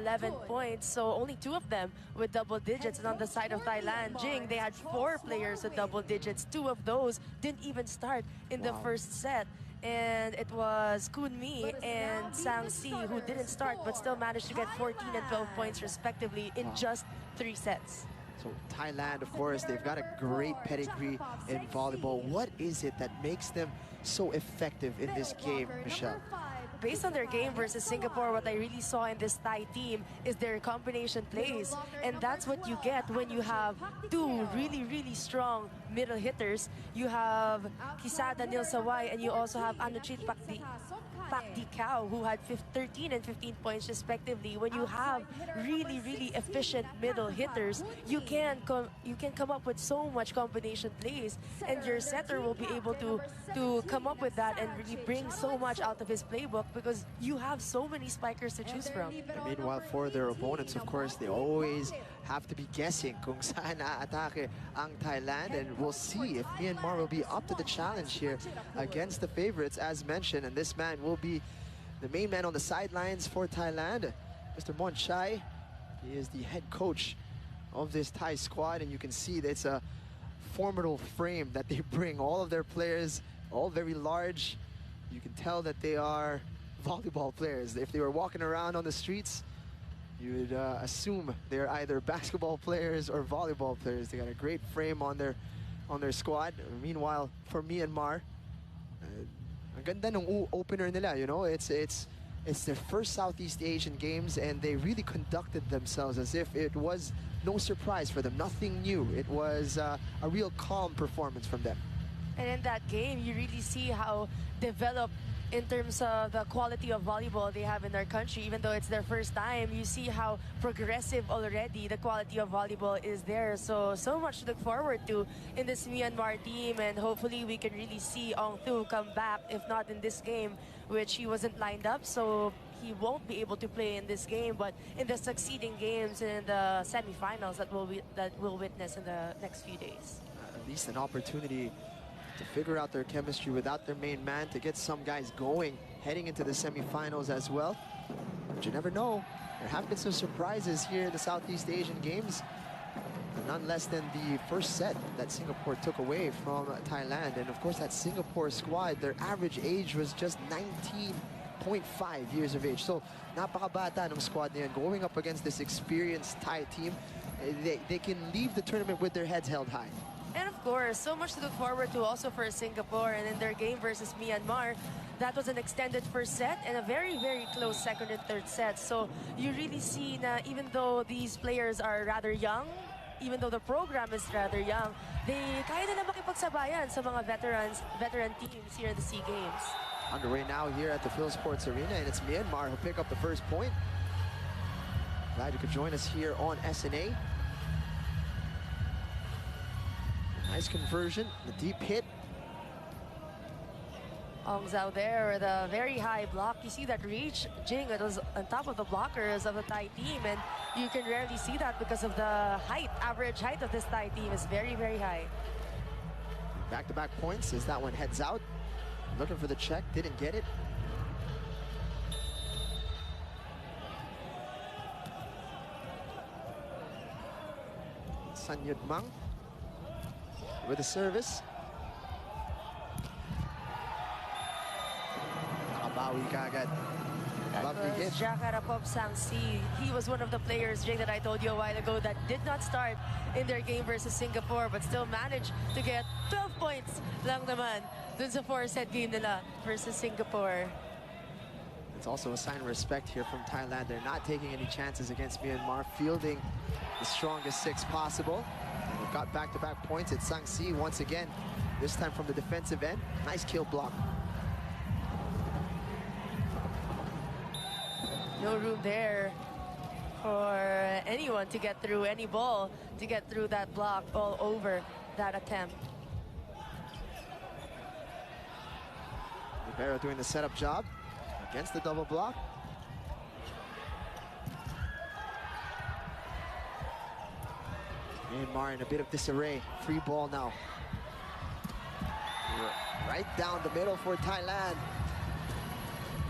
11 points, so only 2 of them with double digits. And on the side of Thailand, Jing, they had 4 players with double digits. 2 of those didn't even start in the first set. And it was Kunmi and Sang Si who didn't start but still managed to get 14 and 12 points respectively in just 3 sets. So Thailand, of course, they've got a great pedigree in volleyball. What is it that makes them so effective in this game, Michelle? Based on their game versus Singapore, what I really saw in this Thai team is their combination plays. And that's what you get when you have 2 really strong middle hitters. You have Kisada Nilsawai and you also have Anuchit Pakdikao who had 13 and 15 points respectively. When you have really efficient middle hitters, you can come up with so much combination plays, and your setter will be able to come up with that and really bring so much out of his playbook because you have so many spikers to choose from. And meanwhile, for their opponents, of course, they always have to be guessing kung saan na-atake ang Thailand, and we'll see if Myanmar will be up to the challenge here against the favorites, as mentioned. And this man will be the main man on the sidelines for Thailand, Mr. Mon Chai. He is the head coach of this Thai squad, and you can see that it's a formidable frame that they bring. All of their players, all very large. You can tell that they are volleyball players. If they were walking around on the streets, you would assume they're either basketball players or volleyball players. They got a great frame on their squad. Meanwhile, for Myanmar, ang ganda ng opener nila, you know, it's their first Southeast Asian Games, and they really conducted themselves as if it was no surprise for them, nothing new. It was a real calm performance from them. And in that game, you really see how developed in terms of the quality of volleyball they have in their country. Even though it's their first time, you see how progressive already the quality of volleyball is there. So much to look forward to in this Myanmar team, and hopefully we can really see Ong Thu come back, if not in this game, which he wasn't lined up, so he won't be able to play in this game, but in the succeeding games and in the semifinals that we'll witness in the next few days. At least an opportunity to figure out their chemistry without their main man, to get some guys going heading into the semifinals as well. But you never know. There have been some surprises here in the Southeast Asian Games. None less than the first set that Singapore took away from Thailand. And of course, that Singapore squad, their average age was just 19.5 years of age. So, napakabata ng squad na yan. Going up against this experienced Thai team, they can leave the tournament with their heads held high. And of course, so much to look forward to also for Singapore, and in their game versus Myanmar, that was an extended first set and a very close second and third set. So you really see na even though these players are rather young, even though the program is rather young, they kaya nila makipagsabayan sa mga veteran teams here in the SEA Games. Underway now here at the Phil Sports Arena, and it's Myanmar who pick up the first point. Glad you could join us here on SNA. Nice conversion, the deep hit. Ong Zhao there with a very high block. You see that reach, Jing, it was on top of the blockers of the Thai team, and you can rarely see that because of the height. Average height of this Thai team is very high. Back-to-back points as that one heads out. Looking for the check, didn't get it. San Yudmang with a service. Nakabawi kagad. Lovely hit. Jakarapov Sangsi. He was one of the players, Jay, that I told you a while ago that did not start in their game versus Singapore but still managed to get 12 points lang naman dun sa 4-set game nila versus Singapore. It's also a sign of respect here from Thailand. They're not taking any chances against Myanmar, fielding the strongest 6 possible. They've got back-to-back points at Sangsi once again, this time from the defensive end. Nice kill block. No room there for anyone to get through, any ball to get through that block all over that attempt. Rivera doing the setup job against the double block. Myanmar in a bit of disarray. Free ball now. Right down the middle for Thailand.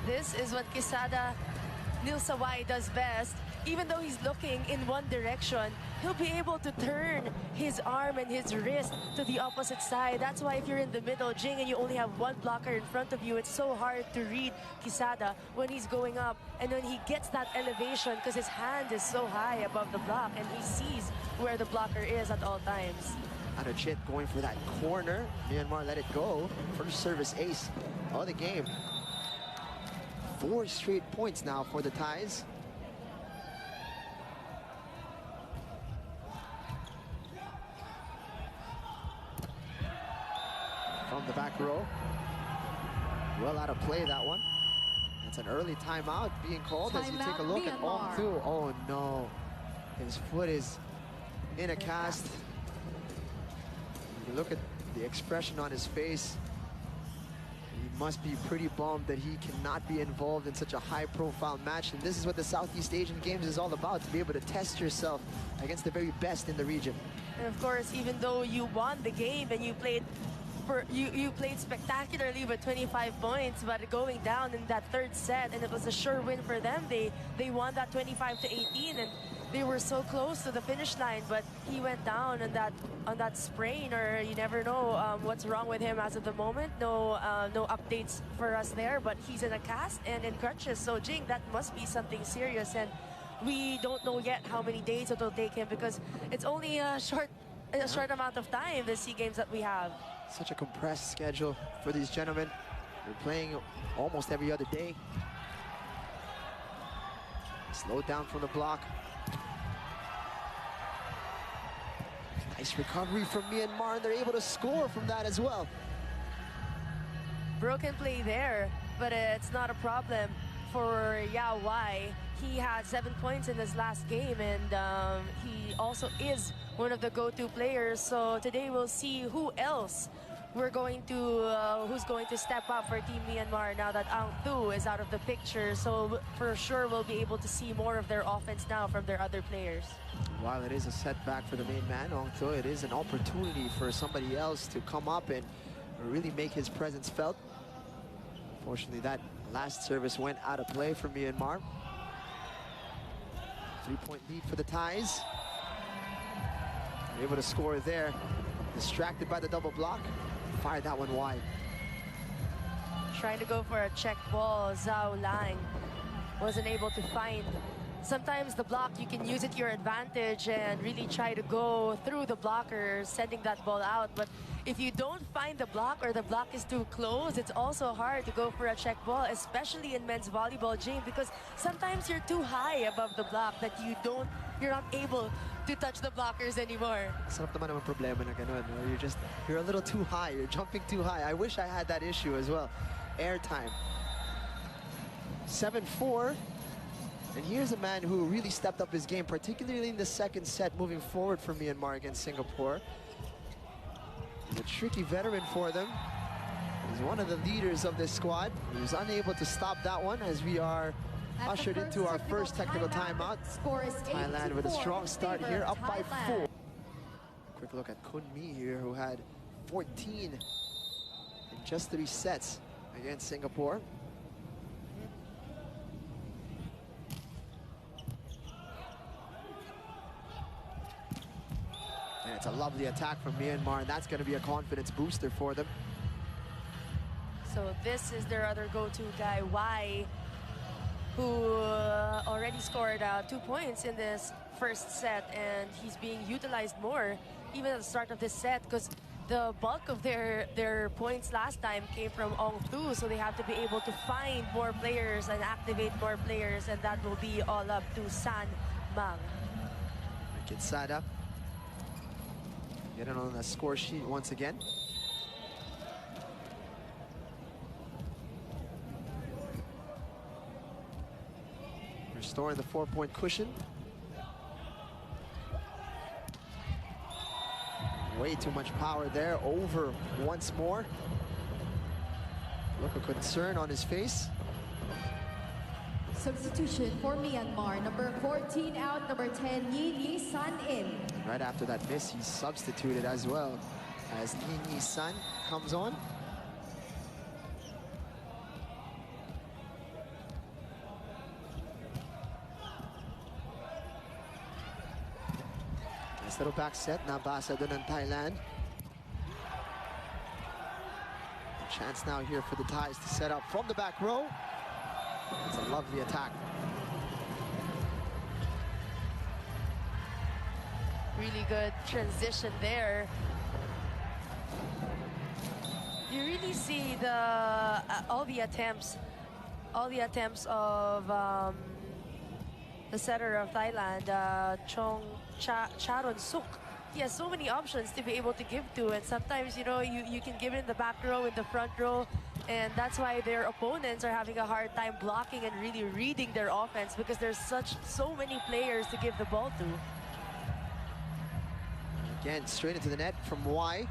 This is what Kisada Nil Sawai does best. Even though he's looking in one direction, he'll be able to turn his arm and his wrist to the opposite side. That's why if you're in the middle, Jing, and you only have one blocker in front of you, it's so hard to read Quesada when he's going up. And when he gets that elevation, because his hand is so high above the block, and he sees where the blocker is at all times. Anachit going for that corner. Myanmar let it go. First service ace of the game. 4 straight points now for the Thais. From the back row. Well out of play, that one. It's an early timeout being called as you take a look at Ong Thu. Oh no. His foot is in a cast. You look at the expression on his face. He must be pretty bummed that he cannot be involved in such a high-profile match. And this is what the Southeast Asian Games is all about, to be able to test yourself against the very best in the region. And of course, even though you won the game and you played spectacularly with 25 points, but going down in that third set, and it was a sure win for them. They won that 25-18, and they were so close to the finish line, but he went down on that sprain, or you never know what's wrong with him as of the moment. No updates for us there, but he's in a cast and in crutches. So Jing, that must be something serious, and we don't know yet how many days it'll take him, because it's only a short amount of time, the SEA Games that we have. Such a compressed schedule for these gentlemen. They're playing almost every other day. Slowed down from the block. Nice recovery from Myanmar, and they're able to score from that as well. Broken play there, but it's not a problem for Yao Wai. He had 7 points in his last game, and he also is one of the go-to players. So today we'll see who else who's going to step up for Team Myanmar now that Ong Thu is out of the picture. So for sure we'll be able to see more of their offense now from their other players. While it is a setback for the main man, Ong Thu, it is an opportunity for somebody else to come up and really make his presence felt. Unfortunately, that last service went out of play for Myanmar. 3-point lead for the Thais. Able to score there. Distracted by the double block. Fired that one wide. Trying to go for a check ball, Zhao Lang wasn't able to find. Sometimes the block, you can use it to your advantage and really try to go through the blocker, sending that ball out. But if you don't find the block, or the block is too close, it's also hard to go for a check ball, especially in men's volleyball, Jane, because sometimes you're too high above the block that you're not able to touch the blockers anymore. Sarap naman ang problema na ganun. You're a little too high. You're jumping too high. I wish I had that issue as well. Air time. 7-4. And here's a man who really stepped up his game, particularly in the second set, moving forward for Myanmar against Singapore. He's a tricky veteran for them. He's one of the leaders of this squad. He was unable to stop that one as we are ushered into our first technical timeout. Thailand with a strong start here, up by 4. Quick look at Kun Mi here, who had 14 in just 3 sets against Singapore. And it's a lovely attack from Myanmar, and that's going to be a confidence booster for them. So this is their other go-to guy, Wai, who already scored 2 points in this first set, and he's being utilized more even at the start of this set, because the bulk of their points last time came from Ong Thu, so they have to be able to find more players and activate more players, and that will be all up to San Mang. Quesada getting on the score sheet once again. Restoring the 4-point cushion. Way too much power there. Over once more. Look of concern on his face. Substitution for Myanmar, number 14 out, number 10, Yi San in. Right after that miss, he's substituted as well as Yi San comes on. Nice little back set. Nabasa dun ng Thailand. Chance now here for the Thais to set up from the back row. It's a lovely attack. Really good transition there. You really see all the attempts of the setter of Thailand, Charon Suk. He has so many options to be able to give to, and sometimes, you know, you can give it in the back row, in the front row, and that's why their opponents are having a hard time blocking and really reading their offense, because there's so many players to give the ball to. Again, straight into the net from Y.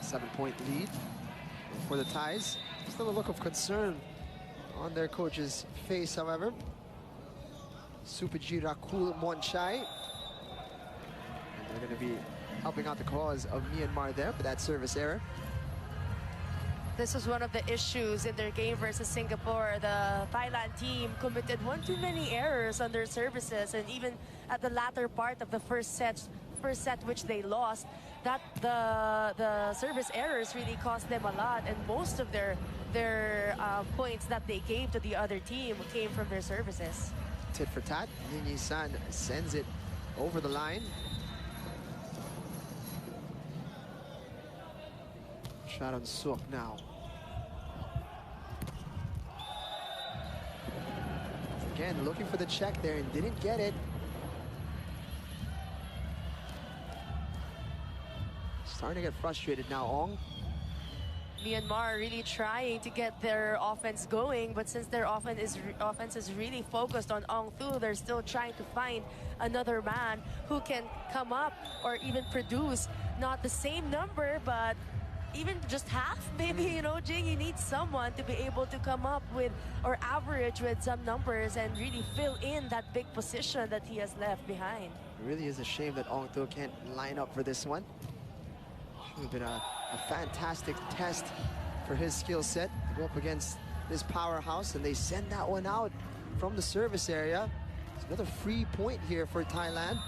7-point lead for the Thais. Still a look of concern on their coach's face, however. Supajira Kul Monchai. And they're going to be helping out the cause of Myanmar there for that service error. This was one of the issues in their game versus Singapore. The Thailand team committed one too many errors on their services, and even at the latter part of the first set which they lost, that the service errors really cost them a lot, and most of their points that they gave to the other team came from their services. Tit for tat. Nini San sends it over the line. Sharon Suk now. Again, looking for the check there and didn't get it. Starting to get frustrated now, Ong. Myanmar really trying to get their offense going, but since their offense is really focused on Ong Thu, they're still trying to find another man who can come up or even produce not the same number, but even just half, maybe. You know, Jing, you need someone to be able to come up with or average with some numbers and really fill in that big position that he has left behind. It really is a shame that Ong Thu can't line up for this one. It would have been a fantastic test for his skill set to go up against this powerhouse, and they send that one out from the service area. It's another free point here for Thailand.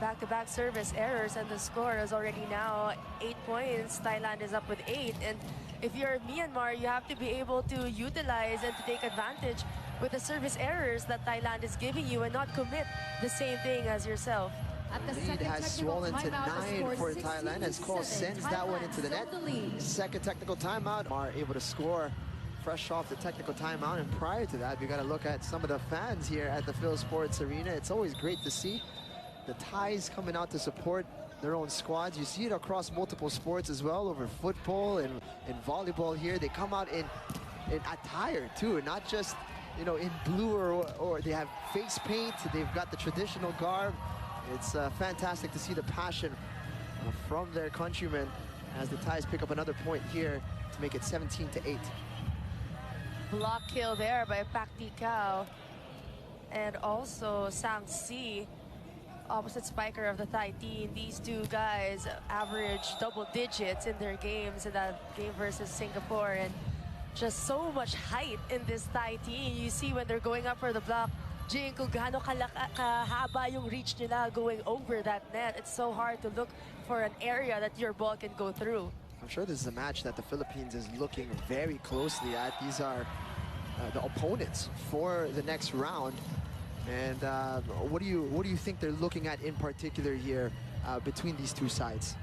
Back-to-back service errors, and the score is already now 8 points. Thailand is up with 8, and if you're Myanmar, you have to be able to utilize and to take advantage with the service errors that Thailand is giving you and not commit the same thing as yourself. At the Lead has swollen to 9 for Thailand as Cole sends that one into the net. Second technical timeout. Are able to score fresh off the technical timeout, and prior to that, we got to look at some of the fans here at the Phil Sports Arena. It's always great to see the Thais coming out to support their own squads. You see it across multiple sports as well, over football and volleyball here. They come out in attire too, not just, you know, in blue or they have face paint. They've got the traditional garb. It's fantastic to see the passion from their countrymen as the Thais pick up another point here to make it 17-8. Block kill there by Pak Tikau, and also Sang Si, opposite spiker of the Thai team. These two guys average double digits in their games in that game versus Singapore, and just so much height in this Thai team. You see when they're going up for the block, Jing, kung gaano kahaba yung reach nila going over that net. It's so hard to look for an area that your ball can go through. I'm sure this is a match that the Philippines is looking very closely at. These are the opponents for the next round. And what do you think they're looking at in particular here between these two sides?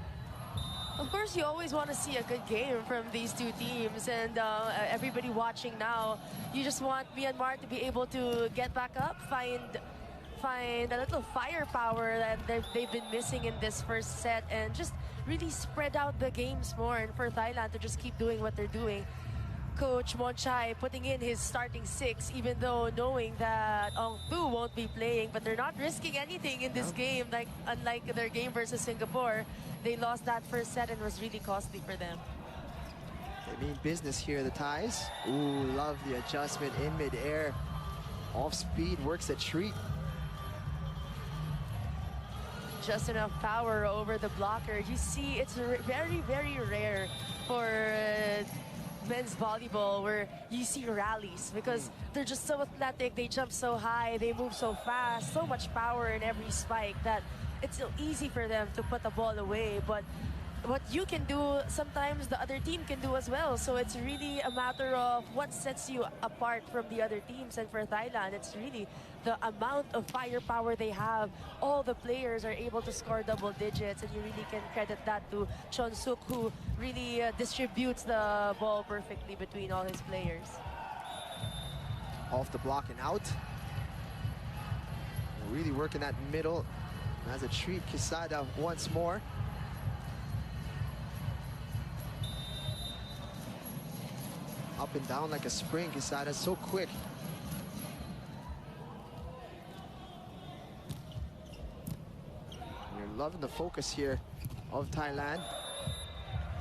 Of course, you always want to see a good game from these two teams, and everybody watching now, you just want Myanmar to be able to get back up, find a little firepower that they've been missing in this first set, and just really spread out the games more, and for Thailand to just keep doing what they're doing. Coach Monchai putting in his starting 6, even though knowing that Ong Thu won't be playing, but they're not risking anything in this game, like unlike their game versus Singapore. They lost that first set and was really costly for them. They mean business here, the Thais. Ooh, love the adjustment in midair. Off speed, works a treat. Just enough power over the blocker. You see, it's very, very rare for men's volleyball where you see rallies because they're just so athletic, they jump so high, they move so fast, so much power in every spike that it's so easy for them to put the ball away. But what you can do, sometimes the other team can do as well. So it's really a matter of what sets you apart from the other teams. And for Thailand, it's really the amount of firepower they have. All the players are able to score double digits, and you really can credit that to Chon Suk, who really distributes the ball perfectly between all his players. Off the block and out. Really working that middle. As a treat, Quesada once more. Up and down like a spring, Quesada, so quick. You're loving the focus here of Thailand.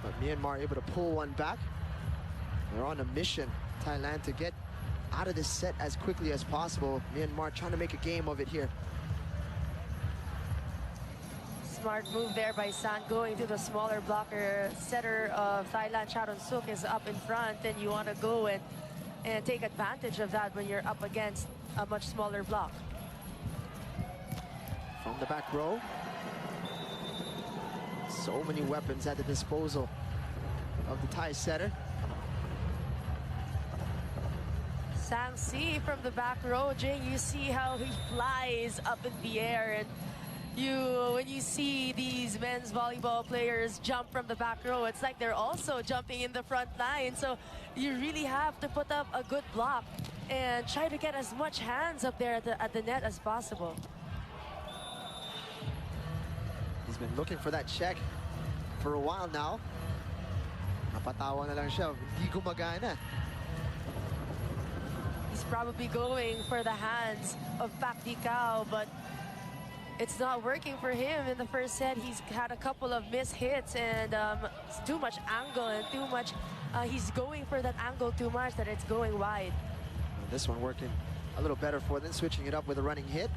But Myanmar able to pull one back. They're on a mission, Thailand, to get out of this set as quickly as possible. Myanmar trying to make a game of it here. Smart move there by San, going to the smaller blocker. Setter of Thailand, Charon Suk, is up in front, and you want to go and take advantage of that when you're up against a much smaller block. From the back row. So many weapons at the disposal of the Thai setter. Sang Si from the back row. Jay, you see how he flies up in the air, and when you see these men's volleyball players jump from the back row, it's like they're also jumping in the front line. So you really have to put up a good block and try to get as much hands up there at the net as possible. He's been looking for that check for a while now. Napatawa na lang siya, hindi gumagana. He's probably going for the hands of Pak Dicao, but it's not working for him in the first set. He's had a couple of missed hits and too much angle and too much. He's going for that angle too much that it's going wide. This one working a little better for them, switching it up with a running hit.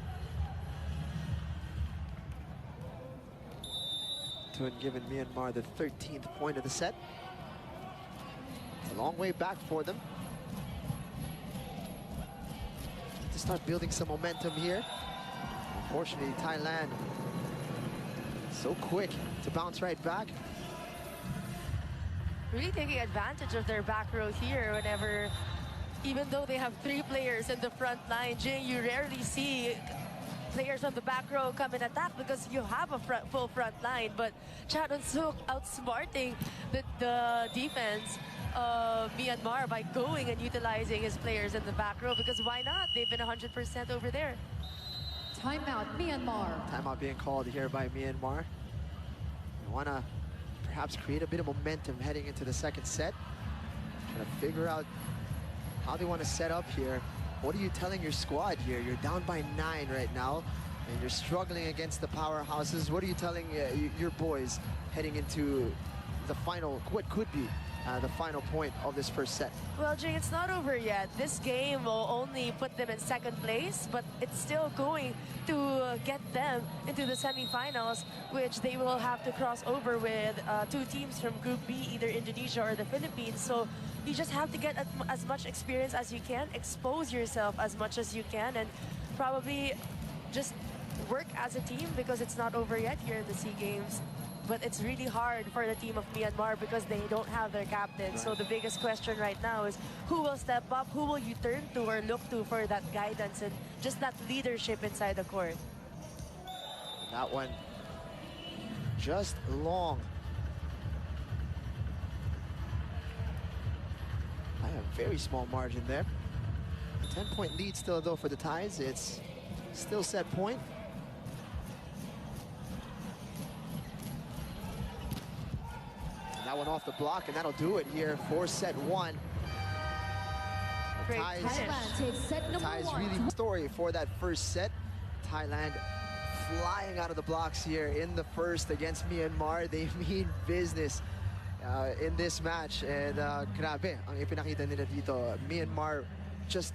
And giving Myanmar the 13th point of the set. It's a long way back for them to start building some momentum here. Unfortunately, Thailand so quick to bounce right back. Really taking advantage of their back row here whenever, even though they have 3 players in the front line, Jay, you rarely see players on the back row come and attack because you have a full front line. But Charon Suk outsmarting the defense of Myanmar by going and utilizing his players in the back row, because why not? They've been 100% over there. Timeout, Myanmar. Timeout being called here by Myanmar. They want to perhaps create a bit of momentum heading into the second set. Trying to figure out how they want to set up here. What are you telling your squad here? You're down by 9 right now, and you're struggling against the powerhouses. What are you telling your boys heading into the final, what could be the final point of this first set? Well, Jay, it's not over yet. This game will only put them in second place, but it's still going to get them into the semifinals, which they will have to cross over with 2 teams from Group B, either Indonesia or the Philippines. So you just have to get as much experience as you can, expose yourself as much as you can, and probably just work as a team, because it's not over yet here in the SEA Games. But it's really hard for the team of Myanmar because they don't have their captain. So the biggest question right now is who will step up, who will you turn to or look to for that guidance and just that leadership inside the court. That one just long. I have a very small margin there. 10-point lead still though for the Thais. It's still set point. That one off the block, and that'll do it here for set 1. Great Thais, Thailand takes set number Thais 1. really story for that first set. Thailand flying out of the blocks here in the first against Myanmar. They mean business in this match, and grabe ang ipinakita nila dito. Myanmar just